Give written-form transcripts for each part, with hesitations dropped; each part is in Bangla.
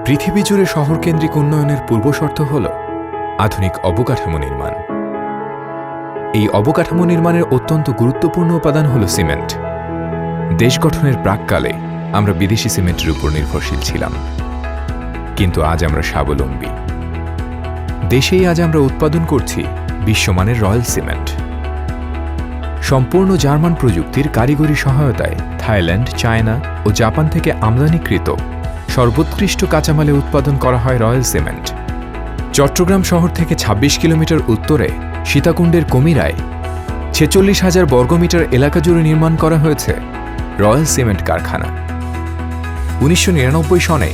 পৃথিবী জুড়ে শহরকেন্দ্রিক উন্নয়নের পূর্বশর্ত হল আধুনিক অবকাঠামো নির্মাণ। এই অবকাঠামো নির্মাণের অত্যন্ত গুরুত্বপূর্ণ উপাদান হল সিমেন্ট। দেশ গঠনের প্রাক্কালে আমরা বিদেশি সিমেন্টের উপর নির্ভরশীল ছিলাম, কিন্তু আজ আমরা স্বাবলম্বী। দেশেই আজ আমরা উৎপাদন করছি বিশ্বমানের রয়্যাল সিমেন্ট। সম্পূর্ণ জার্মান প্রযুক্তির কারিগরি সহায়তায় থাইল্যান্ড, চায়না ও জাপান থেকে আমদানিকৃত সর্বোৎকৃষ্ট কাঁচামালে উৎপাদন করা হয় রয়্যাল সিমেন্ট। চট্টগ্রাম শহর থেকে ২৬ কিলোমিটার উত্তরে সীতাকুণ্ডের কুমিরায় ৪৬,০০০ বর্গমিটার এলাকা জুড়ে নির্মাণ করা হয়েছে রয়্যাল সিমেন্ট কারখানা। ১৯৯৯ সনে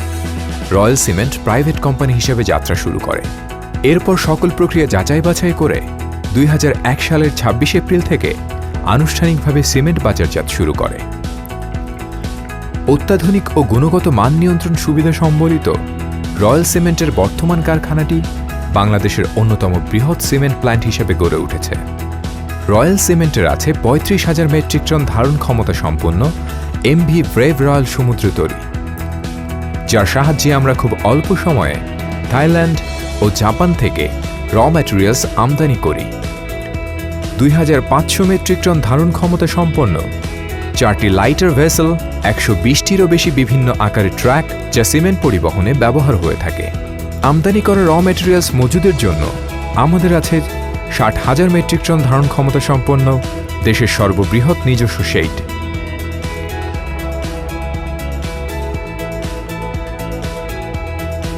রয়্যাল সিমেন্ট প্রাইভেট কোম্পানি হিসেবে যাত্রা শুরু করে। এরপর সকল প্রক্রিয়া যাচাই বাছাই করে ২০০১ সালের ২৬ এপ্রিল থেকে আনুষ্ঠানিকভাবে সিমেন্ট বাজারজাত শুরু করে। অত্যাধুনিক ও গুণগত মান নিয়ন্ত্রণ সুবিধা সম্বলিত রয়্যাল সিমেন্টের বর্তমান কারখানাটি বাংলাদেশের অন্যতম বৃহৎ সিমেন্ট প্ল্যান্ট হিসেবে গড়ে উঠেছে। রয়্যাল সিমেন্টের আছে ৩৫,০০০ মেট্রিক টন ধারণ ক্ষমতা সম্পন্ন MV ব্রেভ রয়্যাল সমুদ্র তরী, যার সাহায্যে আমরা খুব অল্প সময়ে থাইল্যান্ড ও জাপান থেকে র ম্যাটেরিয়ালস আমদানি করি। ২৫০০ মেট্রিক টন ধারণ ক্ষমতা সম্পন্ন ৪টি লাইটার ভেসেল, ১২০টিরও বেশি বিভিন্ন আকারের ট্রাক, যা সিমেন্ট পরিবহনে ব্যবহার হয়ে থাকে। আমদানি করা র ম্যাটেরিয়ালস মজুদের জন্য আমাদের আছে ৬০,০০০ মেট্রিক টন ধারণ ক্ষমতা সম্পন্ন দেশের সর্ববৃহৎ নিজস্ব শেড।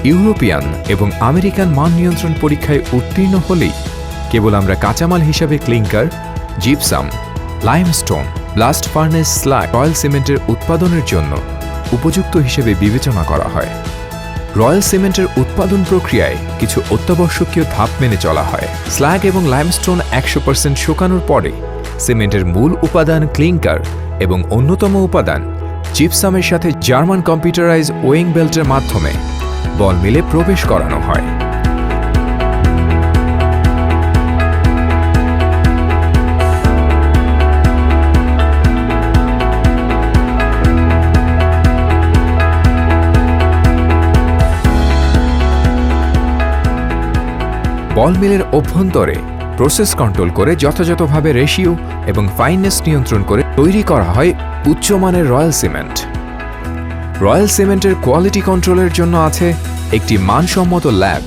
ইউরোপিয়ান এবং আমেরিকান মান নিয়ন্ত্রণ পরীক্ষায় উত্তীর্ণ হলেই কেবল আমরা কাঁচামাল হিসাবে clinker, gypsum, limestone, blast furnace slug royal সিমেন্টের উৎপাদনের জন্য উপযুক্ত হিসেবে বিবেচনা করা হয়। রয়্যাল সিমেন্টের উৎপাদন প্রক্রিয়ায় কিছু অত্যাবশ্যকীয় ধাপ মেনে চলা হয়। স্ল্যাগ এবং লাইমস্টোন ১০০% শুকানোর পরে সিমেন্টের মূল উপাদান ক্লিংকার এবং অন্যতম উপাদান জিপসামের সাথে জার্মান কম্পিউটারাইজ ওয়িং বেল্টের মাধ্যমে বল মিলে প্রবেশ করানো হয়। বল মিলের অভ্যন্তরে প্রসেস কন্ট্রোল করে যথাযথভাবে রেশিও এবং ফাইননেস নিয়ন্ত্রণ করে তৈরি করা হয় উচ্চমানের রয়্যাল সিমেন্ট। রয়্যাল সিমেন্টের কোয়ালিটি কন্ট্রোলের জন্য আছে একটি মানসম্মত ল্যাব।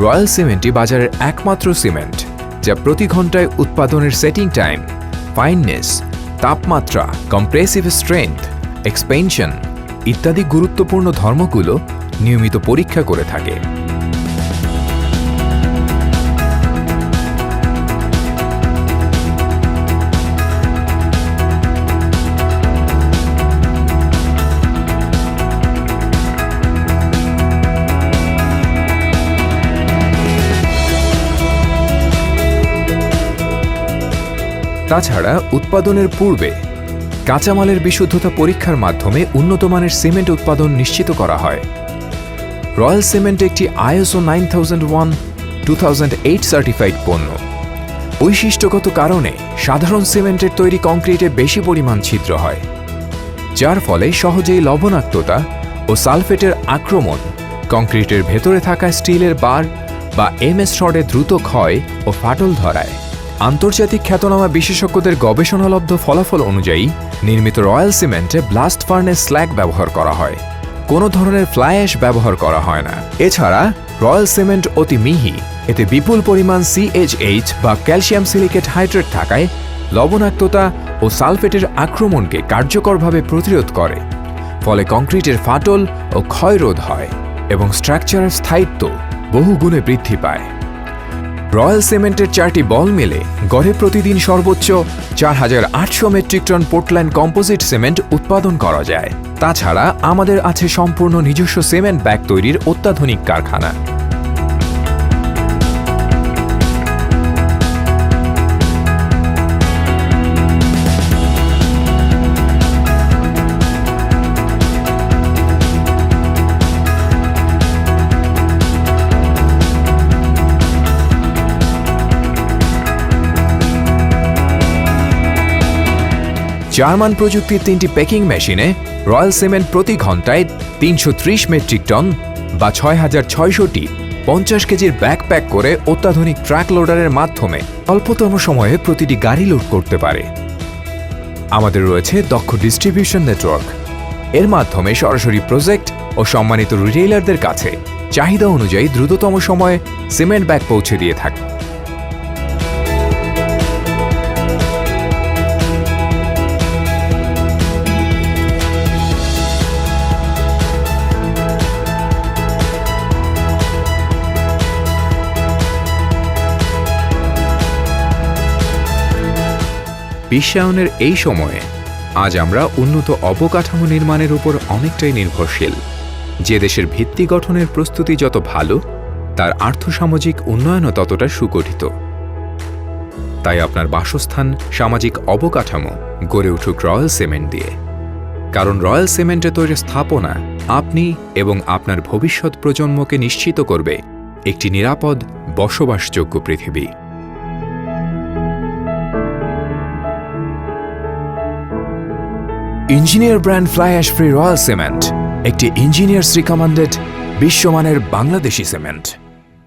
রয়্যাল সিমেন্টটি বাজারের একমাত্র সিমেন্ট যা প্রতি ঘন্টায় উৎপাদনের সেটিং টাইম, ফাইননেস, তাপমাত্রা, কম্প্রেসিভ স্ট্রেংথ, এক্সপেনশন ইত্যাদি গুরুত্বপূর্ণ ধর্মগুলো নিয়মিত পরীক্ষা করে থাকে। তাছাড়া উৎপাদনের পূর্বে কাঁচামালের বিশুদ্ধতা পরীক্ষার মাধ্যমে উন্নতমানের সিমেন্ট উৎপাদন নিশ্চিত করা হয়। রয়্যাল সিমেন্ট একটি ISO 9001:2008 সার্টিফাইড পণ্য। বৈশিষ্ট্যগত কারণে সাধারণ সিমেন্টের তৈরি কংক্রিটে বেশি পরিমাণ ছিদ্র হয়, যার ফলে সহজেই লবণাক্ততা ও সালফেটের আক্রমণ কংক্রিটের ভেতরে থাকা স্টিলের বার বা MS রডে দ্রুত ক্ষয় ও ফাটল ধরায়। আন্তর্জাতিক খ্যাতনামা বিশেষজ্ঞদের গবেষণালব্ধ ফলাফল অনুযায়ী নির্মিত রয়্যাল সিমেন্টে ব্লাস্ট ফার্নেস স্ল্যাগ ব্যবহার করা হয়, কোনো ধরনের ফ্লাই অ্যাশ ব্যবহার করা হয় না। এছাড়া রয়্যাল সিমেন্ট অতি মিহি, এতে বিপুল পরিমাণ CHH বা ক্যালসিয়াম সিলিকেট হাইড্রেট থাকায় লবণাক্ততা ও সালফেটের আক্রমণকে কার্যকরভাবে প্রতিরোধ করে, ফলে কংক্রিটের ফাটল ও ক্ষয়রোধ হয় এবং স্ট্রাকচারের স্থায়িত্ব বহুগুণে বৃদ্ধি পায়। রয়্যাল সিমেন্টের 4টি বল মিলে গড়ে প্রতিদিন সর্বোচ্চ ৪৮০০ metric ton Portland composite cement উৎপাদন করা যায়। তাছাড়া আমাদের আছে সম্পূর্ণ নিজস্ব সিমেন্ট ব্যাগ তৈরির অত্যাধুনিক কারখানা। জার্মান প্রযুক্তির 3টি প্যাকিং মেশিনে রয়্যাল সিমেন্ট প্রতি ঘন্টায় ৩৩০ মেট্রিক টন বা ৬,৬০০টি ৫০ কেজির ব্যাকপ্যাক করে অত্যাধুনিক ট্রাক লোডারের মাধ্যমে অল্পতম সময়ে প্রতিটি গাড়ি লোড করতে পারে। আমাদের রয়েছে দক্ষ ডিস্ট্রিবিউশন নেটওয়ার্ক। এর মাধ্যমে সরাসরি প্রজেক্ট ও সম্মানিত রিটেইলারদের কাছে চাহিদা অনুযায়ী দ্রুততম সময়ে সিমেন্ট ব্যাগ পৌঁছে দিয়ে থাকে। বিশ্বায়নের এই সময়ে আজ আমরা উন্নত অবকাঠামো নির্মাণের উপর অনেকটাই নির্ভরশীল। যে দেশের ভিত্তি গঠনের প্রস্তুতি যত ভালো, তার আর্থসামাজিক উন্নয়নও ততটা সুগঠিত। তাই আপনার বাসস্থান, সামাজিক অবকাঠামো গড়ে উঠুক রয়্যাল সিমেন্ট দিয়ে। কারণ রয়্যাল সিমেন্টে তৈরি স্থাপনা আপনি এবং আপনার ভবিষ্যৎ প্রজন্মকে নিশ্চিত করবে একটি নিরাপদ, বসবাসযোগ্য পৃথিবী। Engineer brand fly ash free royal cement একটি ইঞ্জিনিয়ার্স রিকমেন্ডেড বিশ্বমানের বাংলাদেশি সিমেন্ট।